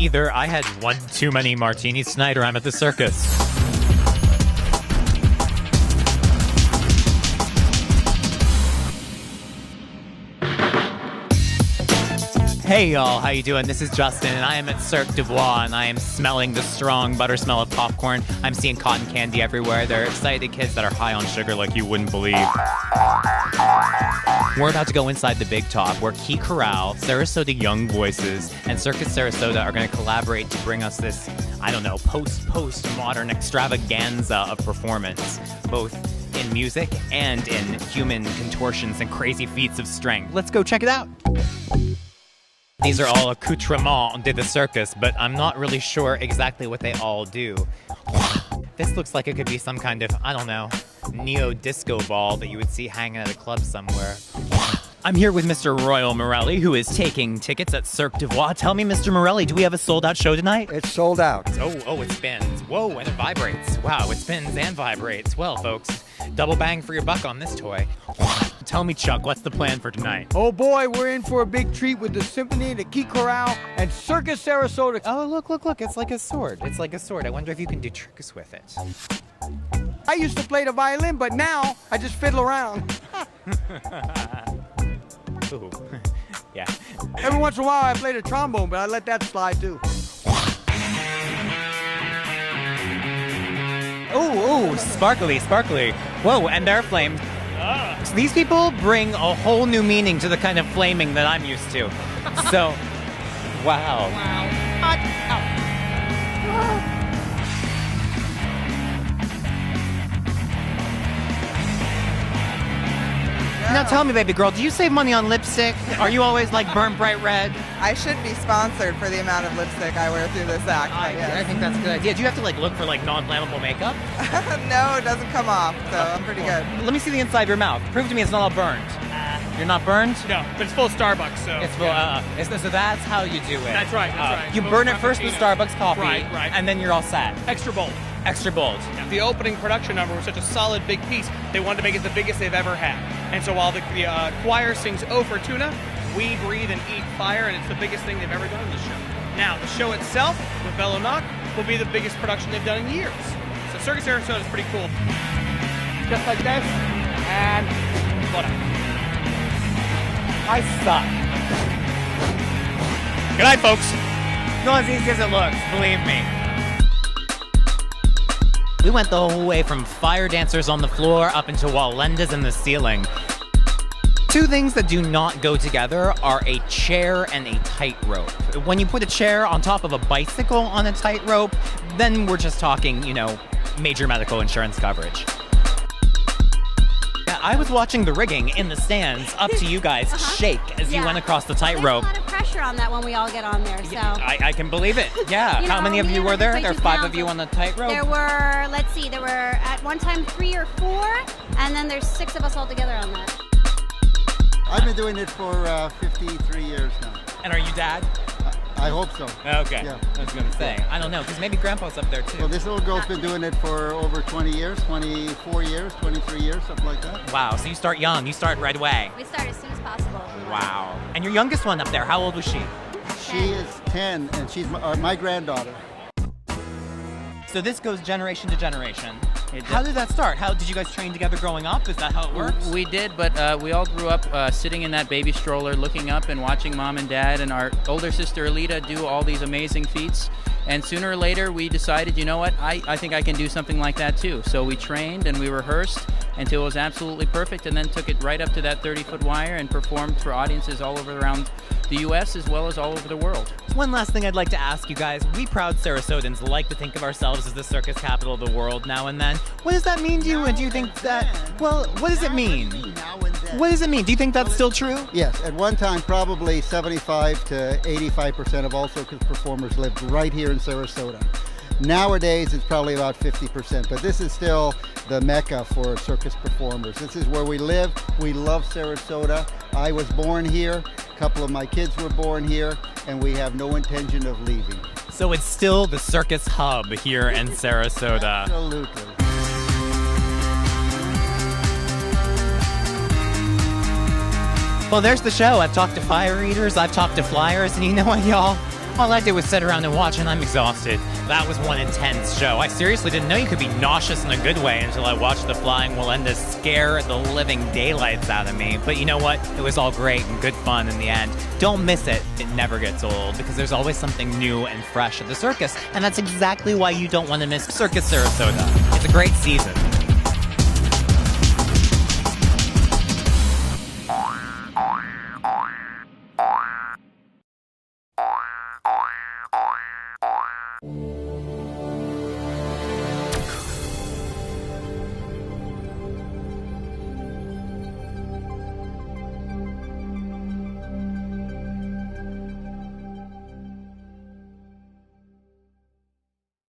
Either I had one too many martinis tonight or I'm at the circus. Hey y'all, how you doing? This is Justin, and I am at Cirque du Bois, and I am smelling the strong butter smell of popcorn. I'm seeing cotton candy everywhere. There are excited kids that are high on sugar like you wouldn't believe. We're about to go inside the Big Top, where Key Corral, Sarasota Young Voices, and Circus Sarasota are going to collaborate to bring us this, I don't know, post-modern extravaganza of performance, both in music and in human contortions and crazy feats of strength. Let's go check it out. These are all accoutrements de the circus, but I'm not really sure exactly what they all do. This looks like it could be some kind of, I don't know, neo-disco ball that you would see hanging at a club somewhere. I'm here with Mr. Royal Morelli, who is taking tickets at Cirque du Bois. Tell me, Mr. Morelli, do we have a sold-out show tonight? It's sold out. Oh, it spins. Whoa, and it vibrates. Wow, it spins and vibrates. Well, folks, double bang for your buck on this toy. Tell me, Chuck, what's the plan for tonight? Oh boy, we're in for a big treat with the Symphony, the Key Corral, and Circus Sarasota. Oh, look, it's like a sword. It's like a sword. I wonder if you can do tricks with it. I used to play the violin, but now I just fiddle around. Ooh, yeah. Every once in a while I play the trombone, but I let that slide too. Ooh, sparkly. Whoa, and there are flames. So these people bring a whole new meaning to the kind of flaming that I'm used to. So, wow. Now tell me, baby girl, do you save money on lipstick? Are you always like burnt bright red? I should be sponsored for the amount of lipstick I wear through this act. I think that's a good idea. Do you have to like look for like non-flammable makeup? No, it doesn't come off, so I'm pretty good. Let me see the inside of your mouth. Prove to me it's not all burned. You're not burned? No, but it's full of Starbucks, so... It's full, so that's how you do it. That's right. You burn it first with Starbucks coffee, right. And then you're all set. Extra bold. Extra bold. Yeah. The opening production number was such a solid big piece, they wanted to make it the biggest they've ever had. And so while the choir sings "Oh for Tuna," we breathe and eat fire, and it's the biggest thing they've ever done in the show. Now, the show itself, with Bello Knock, will be the biggest production they've done in years. So Circus Sarasota is pretty cool. Just like this, and voilà. I suck. Good night, folks. Not as easy as it looks, believe me. We went the whole way from fire dancers on the floor up into walendas in the ceiling. Two things that do not go together are a chair and a tightrope. When you put a chair on top of a bicycle on a tightrope, then we're just talking, major medical insurance coverage. I was watching the rigging in the stands up to you guys shake as you went across the tightrope. There's a lot of pressure on that when we all get on there, so. Yeah, I can believe it. Yeah. How many of you were there? There are 5 of you on the tightrope? There were, there were at one time 3 or 4, and then there's 6 of us all together on that. I've been doing it for 53 years now. And are you Dad? I hope so. Okay. Yeah. I was going to say. I don't know, because maybe Grandpa's up there too. Well, this little girl's been doing it for over 20 years, 24 years, 23 years, something like that. Wow, so you start young. You start right away. We start as soon as possible. Wow. And your youngest one up there, how old was she? She is 10, and she's my granddaughter. So this goes generation to generation. How did that start? How did you guys train together growing up? Is that how it works? We did, but we all grew up sitting in that baby stroller, looking up and watching Mom and Dad and our older sister Alita do all these amazing feats. And sooner or later, we decided, you know what, I think I can do something like that too. So we trained and we rehearsed until it was absolutely perfect, and then took it right up to that 30-foot wire and performed for audiences all over around the U.S. as well as all over the world. One last thing I'd like to ask you guys. We proud Sarasotans like to think of ourselves as the circus capital of the world now and then. What does that mean to you? And do you think that, well, what does it mean? What does it mean? Do you think that's still true? Yes. At one time, probably 75 to 85% of all circus performers lived right here in Sarasota. Nowadays, it's probably about 50%, but this is still the mecca for circus performers. This is where we live. We love Sarasota. I was born here. A couple of my kids were born here, and we have no intention of leaving. So it's still the circus hub here in Sarasota. Absolutely. Well, there's the show. I've talked to fire eaters, I've talked to flyers, and you know what, y'all? All I did was sit around and watch, and I'm exhausted. That was one intense show. I seriously didn't know you could be nauseous in a good way until I watched The Flying Walenda scare the living daylights out of me. But you know what? It was all great and good fun in the end. Don't miss it. It never gets old, because there's always something new and fresh at the circus, and that's exactly why you don't want to miss Circus Sarasota. It's a great season.